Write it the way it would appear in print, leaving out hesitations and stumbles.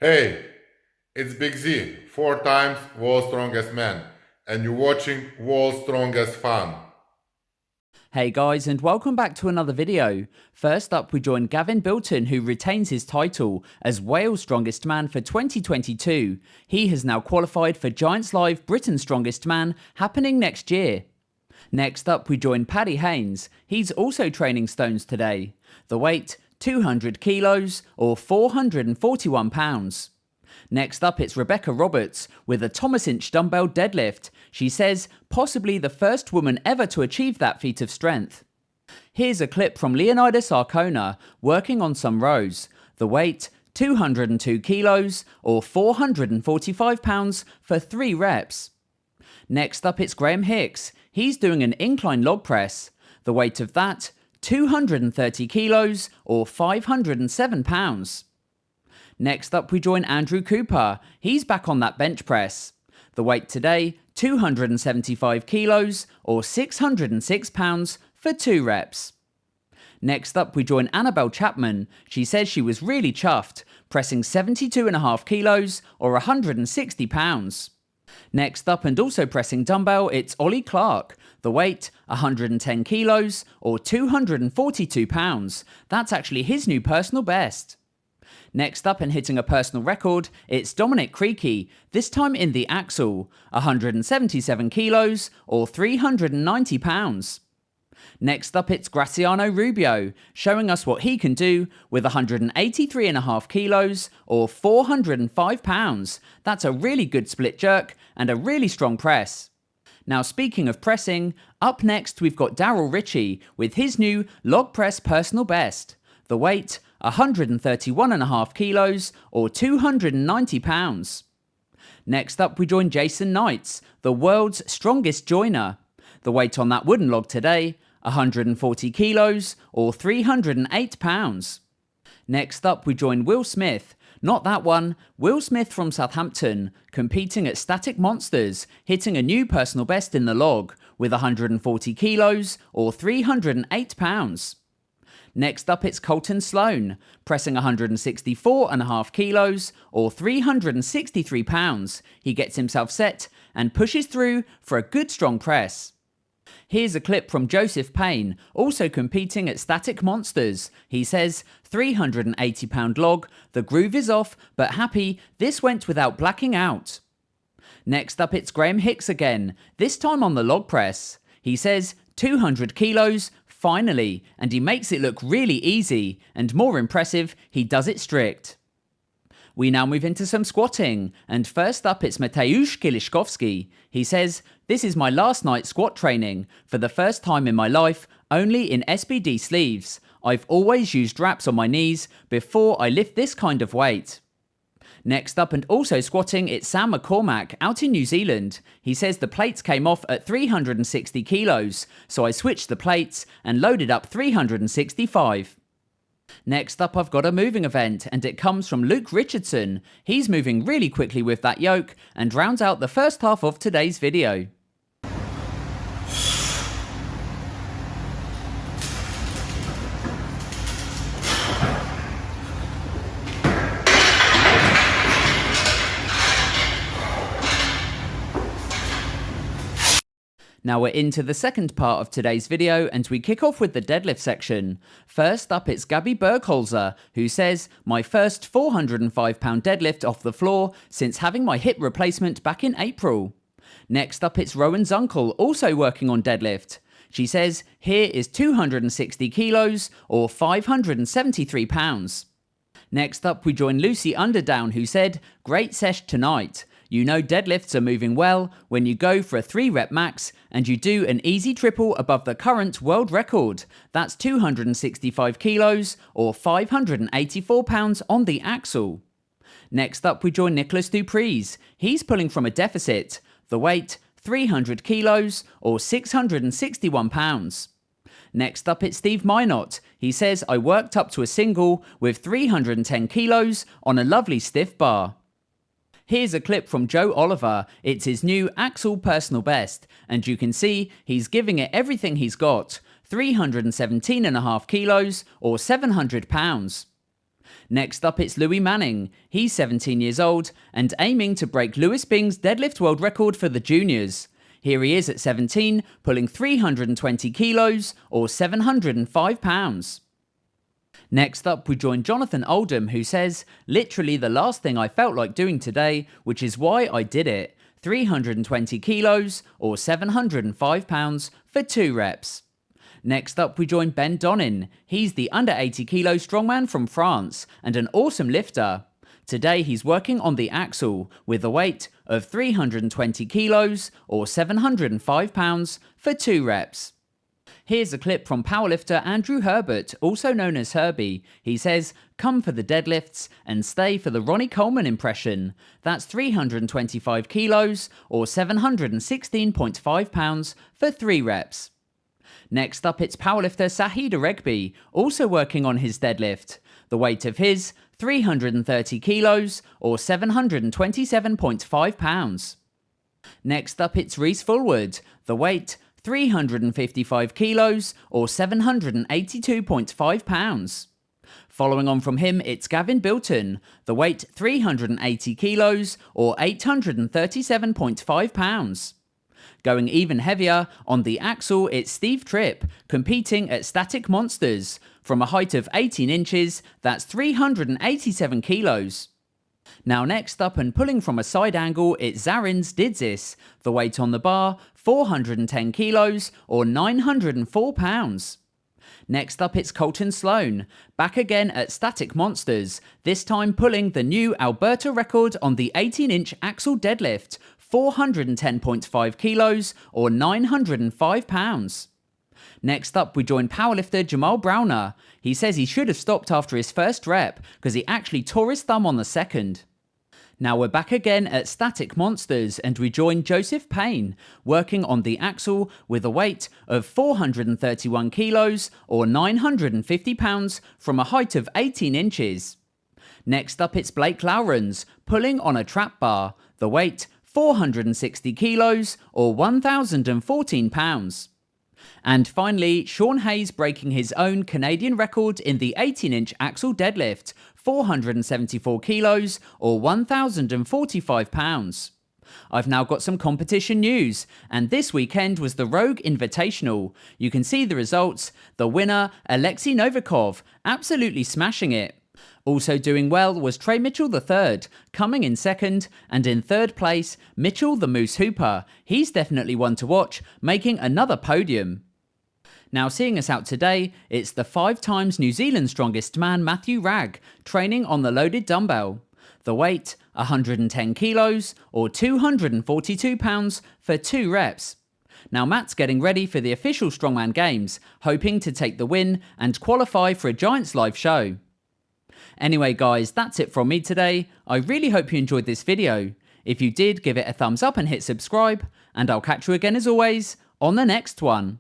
Hey, it's Big Z, 4 times world's strongest man, and you're watching World's Strongest Fan. Hey guys, and welcome back to another video. First up, we join Gavin Bilton, who retains his title as Wales Strongest Man for 2022. He has now qualified for Giants Live Britain's Strongest Man, happening next year. Next up, we join Paddy Haynes. He's also training stones today. The weight, 200 kilos or 441 pounds. Next up, it's Rebecca Roberts with a Thomas Inch dumbbell deadlift. She says possibly the first woman ever to achieve that feat of strength. Here's a clip from Leonidas Arcona working on some rows. The weight, 202 kilos or 445 pounds for 3 reps. Next up, it's Graham Hicks. He's doing an incline log press. The weight of that, 230 kilos or 507 pounds. Next up, we join Andrew Cooper. He's back on that bench press. The weight today, 275 kilos or 606 pounds for 2 reps. Next up, we join Annabelle Chapman. She says she was really chuffed, pressing 72.5 kilos or 160 pounds. Next up, and also pressing dumbbell, it's Ollie Clark. The weight, 110 kilos or 242 pounds. That's actually his new personal best. Next up, and hitting a personal record, it's Dominic Creaky, this time in the axle, 177 kilos or 390 pounds. Next up, it's Graciano Rubio, showing us what he can do with 183.5 kilos or 405 pounds. That's a really good split jerk and a really strong press. Now, speaking of pressing, up next we've got Daryl Ritchie with his new log press personal best. The weight, 131.5 kilos or 290 pounds. Next up, we join Jason Knights, the world's strongest joiner. The weight on that wooden log today, 140 kilos or 308 pounds. Next up, we join Will Smith. Not that one, Will Smith from Southampton, competing at Static Monsters, hitting a new personal best in the log with 140 kilos or 308 pounds. Next up, it's Colton Sloan, pressing 164.5 kilos or 363 pounds. He gets himself set and pushes through for a good strong press. Here's a clip from Joseph Payne, also competing at Static Monsters. He says, 380 pound log, the groove is off, but happy this went without blacking out. Next up, it's Graham Hicks again, this time on the log press. He says, 200 kilos, finally, and he makes it look really easy, and more impressive, he does it strict. We now move into some squatting, and first up it's Mateusz Kieliszkowski. He says, this is my last night's squat training, for the first time in my life, only in SBD sleeves. I've always used wraps on my knees before I lift this kind of weight. Next up, and also squatting, it's Sam McCormack out in New Zealand. He says the plates came off at 360 kilos, so I switched the plates and loaded up 365. Next up, I've got a moving event, and it comes from Luke Richardson. He's moving really quickly with that yoke and rounds out the first half of today's video. Now we're into the second part of today's video, and we kick off with the deadlift section. First up, it's Gabby Bergholzer, who says, my first 405 pound deadlift off the floor since having my hip replacement back in April. Next up, it's Rowan Zunkel, also working on deadlift. She says, here is 260 kilos or 573 pounds. Next up, we join Lucy Underdown, who said, great sesh tonight. You know deadlifts are moving well when you go for a 3 rep max and you do an easy triple above the current world record. That's 265 kilos or 584 pounds on the axle. Next up, we join Nicholas Dupreez. He's pulling from a deficit. The weight, 300 kilos or 661 pounds. Next up, it's Steve Minot. He says, I worked up to a single with 310 kilos on a lovely stiff bar. Here's a clip from Joe Oliver. It's his new Axel personal best, and you can see he's giving it everything he's got, 317.5 kilos or 700 pounds. Next up, it's Louis Manning. He's 17 years old and aiming to break Louis Bing's deadlift world record for the juniors. Here he is at 17, pulling 320 kilos or 705 pounds. Next up, we join Jonathan Oldham, who says, literally the last thing I felt like doing today, which is why I did it. 320 kilos or 705 pounds for 2 reps. Next up, we join Ben Donin. He's the under 80 kilo strongman from France and an awesome lifter. Today, he's working on the axle with a weight of 320 kilos or 705 pounds for 2 reps. Here's a clip from powerlifter Andrew Herbert, also known as Herbie. He says, come for the deadlifts and stay for the Ronnie Coleman impression. That's 325 kilos or 716.5 pounds for 3 reps. Next up, it's powerlifter Sahid Aregbi, also working on his deadlift. The weight of his, 330 kilos or 727.5 pounds. Next up, it's Reese Fullwood. The weight, 355 kilos or 782.5 pounds. Following on from him, it's Gavin Bilton. The weight, 380 kilos or 837.5 pounds. Going even heavier, on the axle, it's Steve Tripp, competing at Static Monsters. From a height of 18 inches, that's 387 kilos. Now next up and pulling from a side angle, it's Zarins Didzis. The weight on the bar, 410 kilos or 904 pounds. Next up, it's Colton Sloan, back again at Static Monsters, this time pulling the new Alberta record on the 18-inch axle deadlift, 410.5 kilos or 905 pounds. Next up, we join powerlifter Jamal Browner. He says he should have stopped after his first rep because he actually tore his thumb on the second. Now we're back again at Static Monsters and we join Joseph Payne, working on the axle with a weight of 431 kilos or 950 pounds from a height of 18 inches. Next up, it's Blake Lowrans, pulling on a trap bar. The weight, 460 kilos or 1,014 pounds. And finally, Sean Hayes breaking his own Canadian record in the 18-inch axle deadlift, 474 kilos or 1,045 pounds. I've now got some competition news, and this weekend was the Rouge Invitational. You can see the results. The winner, Alexei Novikov, absolutely smashing it. Also doing well was Trey Mitchell III, coming in second, and in third place, Mitchell the Moose Hooper. He's definitely one to watch, making another podium. Now seeing us out today, it's the 5 times New Zealand strongest man Matthew Ragg, training on the loaded dumbbell. The weight, 110 kilos or 242 pounds for 2 reps. Now Matt's getting ready for the official Strongman Games, hoping to take the win and qualify for a Giants live show. Anyway guys, that's it from me today. I really hope you enjoyed this video. If you did, give it a thumbs up and hit subscribe, and I'll catch you again as always on the next one.